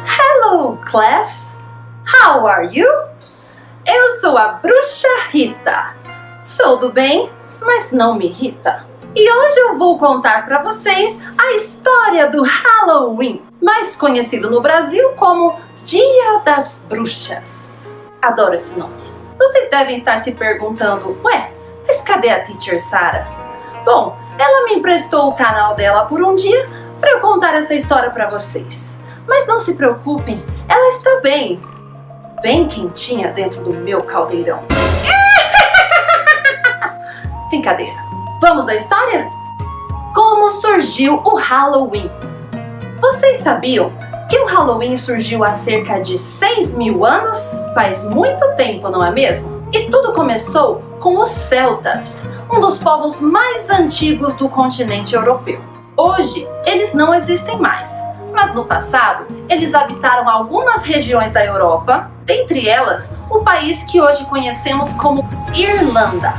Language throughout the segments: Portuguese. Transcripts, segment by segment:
Hello, class! How are you? Eu sou a Bruxa Rita. Sou do bem, mas não me irrita. E hoje eu vou contar para vocês a história do Halloween, mais conhecido no Brasil como Dia das Bruxas. Adoro esse nome. Vocês devem estar se perguntando, ué, mas cadê a Teacher Sara? Bom, ela me emprestou o canal dela por um dia para eu contar essa história para vocês. Mas não se preocupem, ela está bem quentinha dentro do meu caldeirão. Brincadeira. Vamos à história? Como surgiu o Halloween? Vocês sabiam que o Halloween surgiu há cerca de 6.000 anos? Faz muito tempo, não é mesmo? E tudo começou com os celtas, um dos povos mais antigos do continente europeu. Hoje, eles não existem mais, mas no passado, eles habitaram algumas regiões da Europa, dentre elas, o país que hoje conhecemos como Irlanda.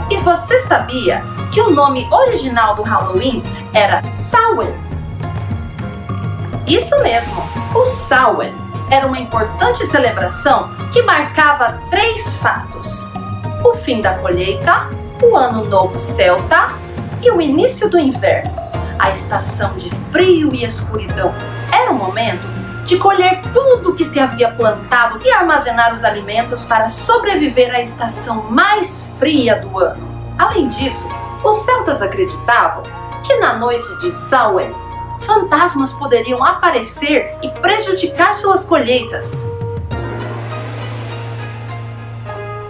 E você sabia que o nome original do Halloween era Samhain? Isso mesmo, o Samhain era uma importante celebração que marcava 3 fatos: o fim da colheita, o ano novo celta e o início do inverno, a estação de frio e escuridão. Era o momento de colher tudo que se havia plantado e armazenar os alimentos para sobreviver à estação mais fria do ano. Além disso, os celtas acreditavam que na noite de Samhain, fantasmas poderiam aparecer e prejudicar suas colheitas.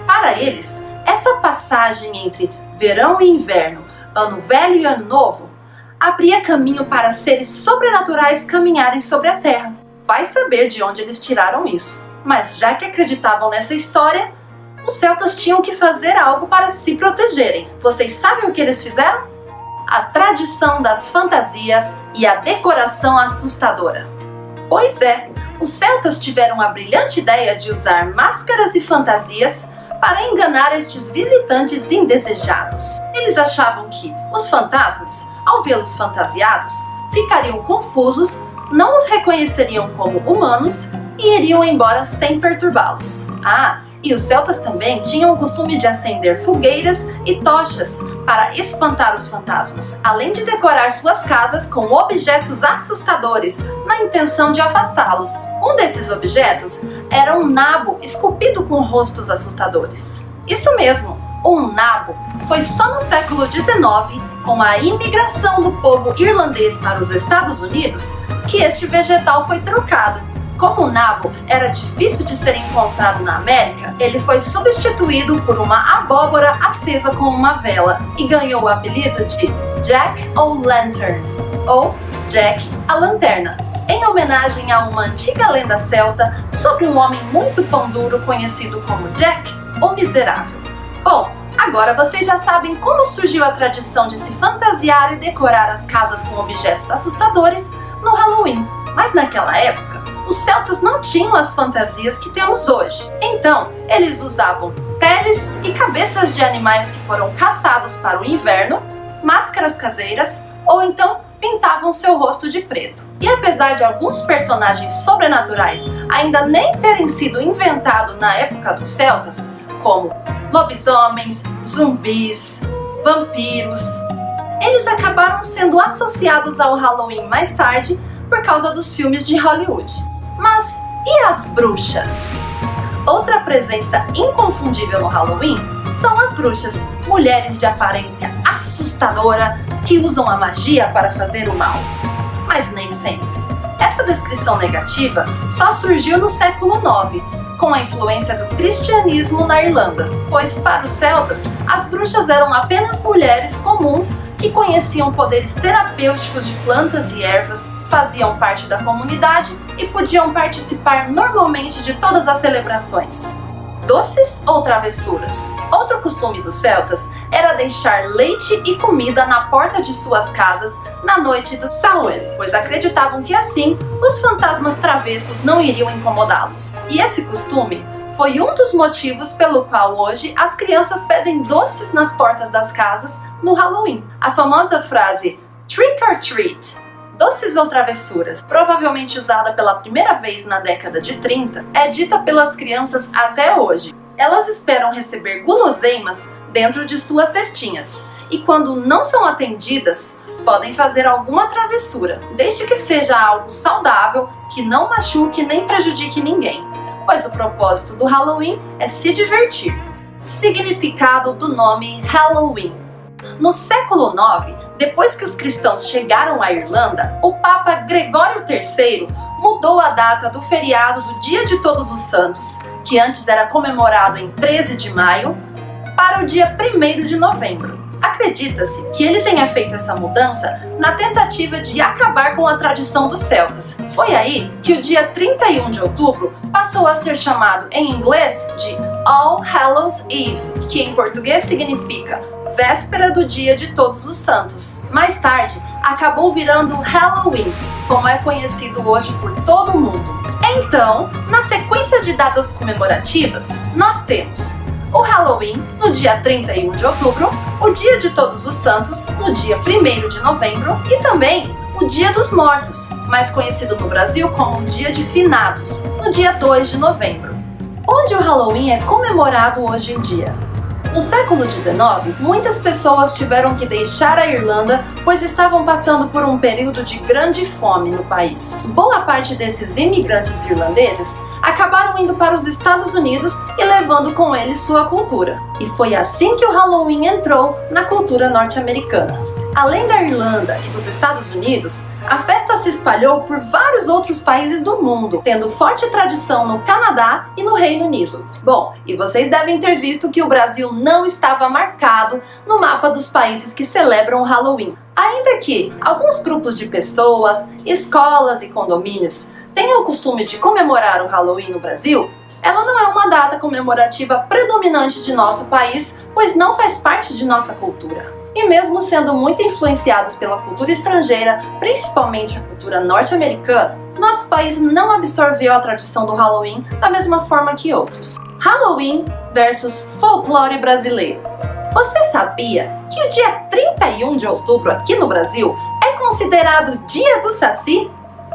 Para eles, essa passagem entre verão e inverno, ano velho e ano novo, abria caminho para seres sobrenaturais caminharem sobre a terra. Vai saber de onde eles tiraram isso. Mas já que acreditavam nessa história, os celtas tinham que fazer algo para se protegerem. Vocês sabem o que eles fizeram? A tradição das fantasias e a decoração assustadora. Pois é, os celtas tiveram a brilhante ideia de usar máscaras e fantasias para enganar estes visitantes indesejados. Eles achavam que os fantasmas, ao vê-los fantasiados, ficariam confusos, não os reconheceriam como humanos e iriam embora sem perturbá-los. E os celtas também tinham o costume de acender fogueiras e tochas para espantar os fantasmas, além de decorar suas casas com objetos assustadores na intenção de afastá-los. Um desses objetos era um nabo esculpido com rostos assustadores. Isso mesmo, um nabo. Foi só no século XIX, com a imigração do povo irlandês para os Estados Unidos, que este vegetal foi trocado. Como o nabo era difícil de ser encontrado na América, ele foi substituído por uma abóbora acesa com uma vela e ganhou o apelido de Jack-o'-lantern, ou Jack a Lanterna, em homenagem a uma antiga lenda celta sobre um homem muito pão duro conhecido como Jack o Miserável. Bom, agora vocês já sabem como surgiu a tradição de se fantasiar e decorar as casas com objetos assustadores no Halloween. Mas naquela época, os celtas não tinham as fantasias que temos hoje. Então, eles usavam peles e cabeças de animais que foram caçados para o inverno, máscaras caseiras ou então pintavam seu rosto de preto. E apesar de alguns personagens sobrenaturais ainda nem terem sido inventados na época dos celtas, como lobisomens, zumbis, vampiros, eles acabaram sendo associados ao Halloween mais tarde por causa dos filmes de Hollywood. Mas e as bruxas? Outra presença inconfundível no Halloween são as bruxas, mulheres de aparência assustadora que usam a magia para fazer o mal. Mas nem sempre. Essa descrição negativa só surgiu no século IX, com a influência do cristianismo na Irlanda, pois para os celtas, as bruxas eram apenas mulheres comuns que conheciam poderes terapêuticos de plantas e ervas, faziam parte da comunidade e podiam participar normalmente de todas as celebrações. Doces ou travessuras? Outro costume dos celtas era deixar leite e comida na porta de suas casas na noite do Samhain, pois acreditavam que assim os fantasmas travessos não iriam incomodá-los. E esse costume foi um dos motivos pelo qual hoje as crianças pedem doces nas portas das casas no Halloween. A famosa frase Trick or Treat, doces ou travessuras, provavelmente usada pela primeira vez na década de 30, é dita pelas crianças até hoje. Elas esperam receber guloseimas dentro de suas cestinhas e, quando não são atendidas, podem fazer alguma travessura, desde que seja algo saudável, que não machuque nem prejudique ninguém, pois o propósito do Halloween é se divertir. Significado do nome Halloween. No século IX, depois que os cristãos chegaram à Irlanda, o Papa Gregório III mudou a data do feriado do Dia de Todos os Santos, que antes era comemorado em 13 de maio, para o dia 1º de novembro. Acredita-se que ele tenha feito essa mudança na tentativa de acabar com a tradição dos celtas. Foi aí que o dia 31 de outubro passou a ser chamado em inglês de All Hallows Eve, que em português significa véspera do Dia de Todos os Santos. Mais tarde, acabou virando Halloween, como é conhecido hoje por todo o mundo. Então, na sequência de datas comemorativas, nós temos o Halloween no dia 31 de outubro, o Dia de Todos os Santos no dia 1º de novembro e também o Dia dos Mortos, mais conhecido no Brasil como o Dia de Finados, no dia 2 de novembro. Onde o Halloween é comemorado hoje em dia? No século XIX, muitas pessoas tiveram que deixar a Irlanda, pois estavam passando por um período de grande fome no país. Boa parte desses imigrantes irlandeses acabaram indo para os Estados Unidos e levando com eles sua cultura. E foi assim que o Halloween entrou na cultura norte-americana. Além da Irlanda e dos Estados Unidos, a festa se espalhou por vários outros países do mundo, tendo forte tradição no Canadá e no Reino Unido. Bom, e vocês devem ter visto que o Brasil não estava marcado no mapa dos países que celebram o Halloween. Ainda que alguns grupos de pessoas, escolas e condomínios tenham o costume de comemorar o Halloween no Brasil, ela não é uma data comemorativa predominante de nosso país, pois não faz parte de nossa cultura. E mesmo sendo muito influenciados pela cultura estrangeira, principalmente a cultura norte-americana, nosso país não absorveu a tradição do Halloween da mesma forma que outros. Halloween versus folclore brasileiro. Você sabia que o dia 31 de outubro aqui no Brasil é considerado Dia do Saci?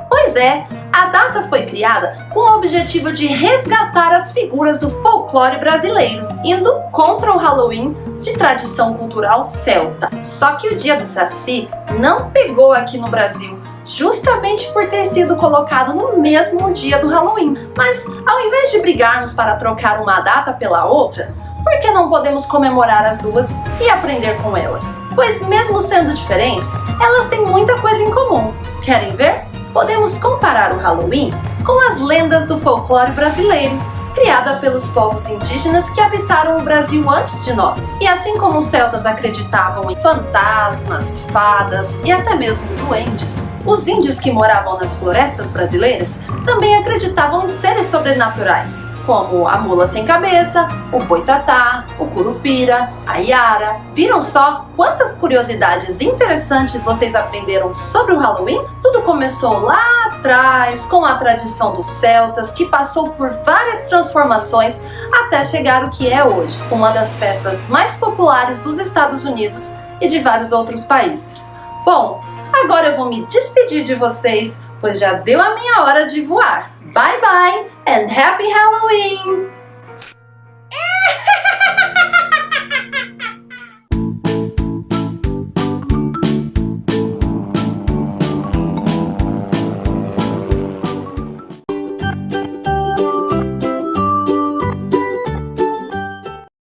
Pois é, a data foi criada com o objetivo de resgatar as figuras do folclore brasileiro, indo contra o Halloween de tradição cultural celta. Só que o Dia do Saci não pegou aqui no Brasil, justamente por ter sido colocado no mesmo dia do Halloween. Mas ao invés de brigarmos para trocar uma data pela outra, por que não podemos comemorar as duas e aprender com elas? Pois mesmo sendo diferentes, elas têm muita coisa em comum. Querem ver? Podemos comparar o Halloween com as lendas do folclore brasileiro, criada pelos povos indígenas que habitaram o Brasil antes de nós. E assim como os celtas acreditavam em fantasmas, fadas e até mesmo duendes, os índios que moravam nas florestas brasileiras também acreditavam em seres sobrenaturais, como a mula sem cabeça, o boitatá, o curupira, a iara. Viram só quantas curiosidades interessantes vocês aprenderam sobre o Halloween? Tudo começou lá atrás, com a tradição dos celtas, que passou por várias transformações até chegar ao que é hoje, uma das festas mais populares dos Estados Unidos e de vários outros países. Bom, agora eu vou me despedir de vocês, pois já deu a minha hora de voar. Bye bye and Happy Halloween!